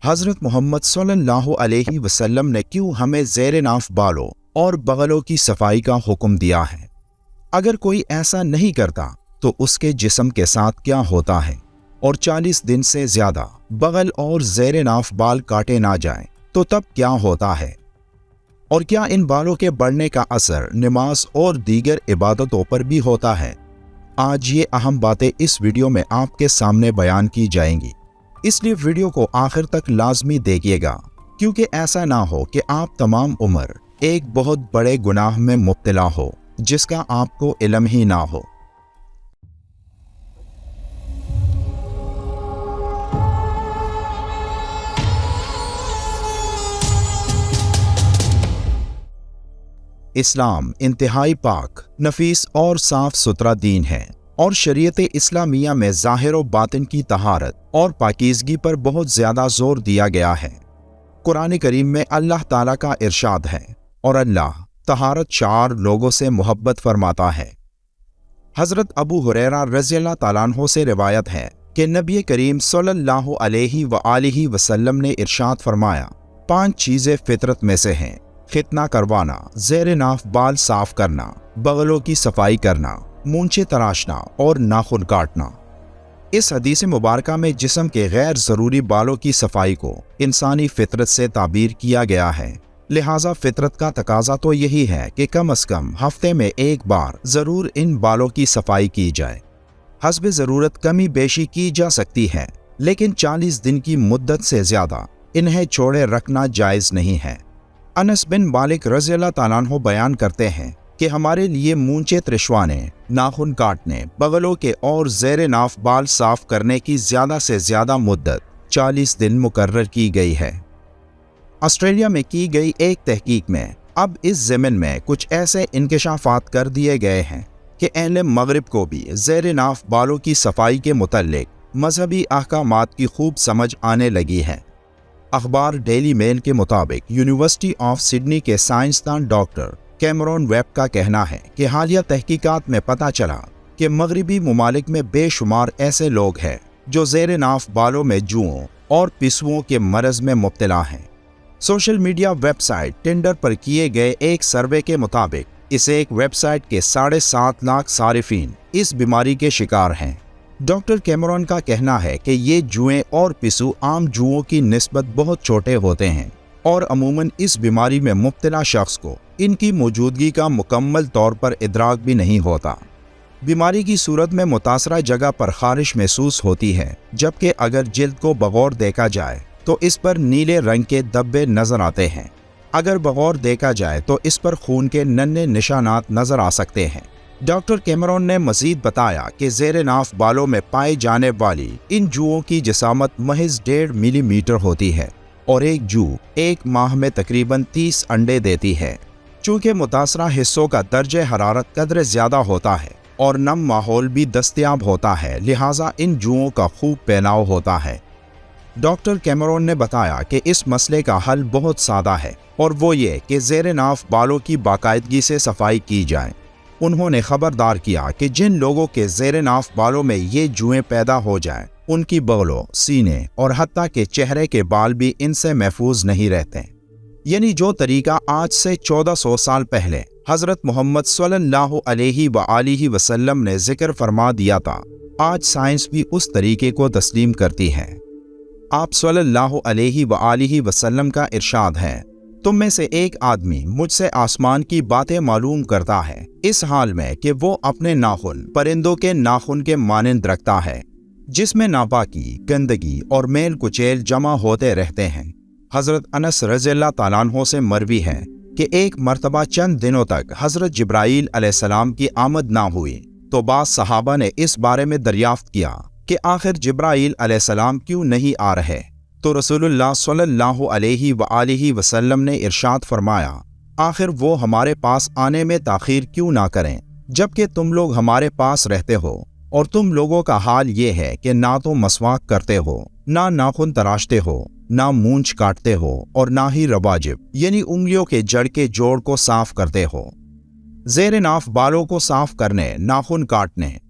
حضرت محمد صلی اللہ علیہ وسلم نے کیوں ہمیں زیر ناف بالوں اور بغلوں کی صفائی کا حکم دیا ہے؟ اگر کوئی ایسا نہیں کرتا تو اس کے جسم کے ساتھ کیا ہوتا ہے؟ اور 40 دن سے زیادہ بغل اور زیر ناف بال کاٹے نہ جائیں تو تب کیا ہوتا ہے؟ اور کیا ان بالوں کے بڑھنے کا اثر نماز اور دیگر عبادتوں پر بھی ہوتا ہے؟ آج یہ اہم باتیں اس ویڈیو میں آپ کے سامنے بیان کی جائیں گی، اس لیے ویڈیو کو آخر تک لازمی دیکھیے گا، کیونکہ ایسا نہ ہو کہ آپ تمام عمر ایک بہت بڑے گناہ میں مبتلا ہو جس کا آپ کو علم ہی نہ ہو۔ اسلام انتہائی پاک، نفیس اور صاف ستھرا دین ہے، اور شریعت اسلامیہ میں ظاہر و باطن کی طہارت اور پاکیزگی پر بہت زیادہ زور دیا گیا ہے۔ قرآن کریم میں اللہ تعالیٰ کا ارشاد ہے، اور اللہ طہارت شعار لوگوں سے محبت فرماتا ہے۔ حضرت ابو ہریرہ رضی اللہ تعالیٰ عنہ سے روایت ہے کہ نبی کریم صلی اللہ علیہ وآلہ وسلم نے ارشاد فرمایا، 5 چیزیں فطرت میں سے ہیں: ختنہ کروانا، زیر ناف بال صاف کرنا، بغلوں کی صفائی کرنا، مونچھیں تراشنا اور ناخن کاٹنا۔ اس حدیث مبارکہ میں جسم کے غیر ضروری بالوں کی صفائی کو انسانی فطرت سے تعبیر کیا گیا ہے، لہٰذا فطرت کا تقاضا تو یہی ہے کہ کم از کم ہفتے میں ایک بار ضرور ان بالوں کی صفائی کی جائے۔ حسب ضرورت کمی بیشی کی جا سکتی ہے، لیکن 40 دن کی مدت سے زیادہ انہیں چھوڑے رکھنا جائز نہیں ہے۔ انس بن مالک رضی اللہ تعالیٰ عنہ بیان کرتے ہیں کہ ہمارے لیے مونچھیں ترشوانے، ناخن کاٹنے، بغلوں کے اور زیر ناف بال صاف کرنے کی زیادہ سے زیادہ مدت 40 دن مقرر کی گئی ہے۔ آسٹریلیا میں کی گئی ایک تحقیق میں اب اس ضمن میں کچھ ایسے انکشافات کر دیے گئے ہیں کہ اہل مغرب کو بھی زیر ناف بالوں کی صفائی کے متعلق مذہبی احکامات کی خوب سمجھ آنے لگی ہے۔ اخبار ڈیلی میل کے مطابق یونیورسٹی آف سڈنی کے سائنسدان ڈاکٹر کیمرون ویب کا کہنا ہے کہ حالیہ تحقیقات میں پتہ چلا کہ مغربی ممالک میں بے شمار ایسے لوگ ہیں جو زیر ناف بالوں میں جوؤں اور پسوؤں کے مرض میں مبتلا ہیں۔ Social media website Tinder پر کیے گئے ایک سروے کے مطابق اس ایک ویب سائٹ کے 7.5 لاکھ صارفین اس بیماری کے شکار ہیں۔ ڈاکٹر کیمرون کا کہنا ہے کہ یہ جوئیں اور پسو عام جوؤں کی نسبت بہت چھوٹے ہوتے ہیں، اور عموماً اس بیماری میں مبتلا شخص کو ان کی موجودگی کا مکمل طور پر ادراک بھی نہیں ہوتا۔ بیماری کی صورت میں متاثرہ جگہ پر خارش محسوس ہوتی ہے، جبکہ اگر جلد کو بغور دیکھا جائے تو اس پر نیلے رنگ کے دبے نظر آتے ہیں۔ اگر بغور دیکھا جائے تو اس پر خون کے ننھے نشانات نظر آ سکتے ہیں۔ ڈاکٹر کیمرون نے مزید بتایا کہ زیر ناف بالوں میں پائے جانے والی ان جوؤں کی جسامت محض 1.5 ملی میٹر ہوتی ہے، اور ایک جو ایک ماہ میں تقریباً 30 انڈے دیتی ہے۔ چونکہ متاثرہ حصوں کا درجہ حرارت قدر زیادہ ہوتا ہے اور نم ماحول بھی دستیاب ہوتا ہے، لہٰذا ان جوؤں کا خوب پھیلاؤ ہوتا ہے۔ ڈاکٹر کیمرون نے بتایا کہ اس مسئلے کا حل بہت سادہ ہے، اور وہ یہ کہ زیر ناف بالوں کی باقاعدگی سے صفائی کی جائے۔ انہوں نے خبردار کیا کہ جن لوگوں کے زیر ناف بالوں میں یہ جوئیں پیدا ہو جائیں، ان کی بغلوں، سینے اور حتیٰ کہ چہرے کے بال بھی ان سے محفوظ نہیں رہتے۔ یعنی جو طریقہ آج سے 1400 سال پہلے حضرت محمد صلی اللہ علیہ وآلہ وسلم نے ذکر فرما دیا تھا، آج سائنس بھی اس طریقے کو تسلیم کرتی ہے۔ آپ صلی اللہ علیہ وآلہ وسلم کا ارشاد ہے، تم میں سے ایک آدمی مجھ سے آسمان کی باتیں معلوم کرتا ہے، اس حال میں کہ وہ اپنے ناخن پرندوں کے ناخن کے مانند رکھتا ہے، جس میں ناپاکی، گندگی اور میل کچیل جمع ہوتے رہتے ہیں۔ حضرت انس رضی اللہ تعالیٰ عنہ سے مروی ہے کہ ایک مرتبہ چند دنوں تک حضرت جبرائیل علیہ السلام کی آمد نہ ہوئی، تو بعض صحابہ نے اس بارے میں دریافت کیا کہ آخر جبرائیل علیہ السلام کیوں نہیں آ رہے، تو رسول اللہ صلی اللہ علیہ وآلہ وسلم نے ارشاد فرمایا، آخر وہ ہمارے پاس آنے میں تاخیر کیوں نہ کریں، جبکہ تم لوگ ہمارے پاس رہتے ہو، اور تم لوگوں کا حال یہ ہے کہ نہ تو مسواک کرتے ہو، نہ ناخن تراشتے ہو، نہ مونچھ کاٹتے ہو، اور نہ ہی رواجب یعنی انگلیوں کے جڑ کے جوڑ کو صاف کرتے ہو۔ زیر ناف بالوں کو صاف کرنے، ناخن کاٹنے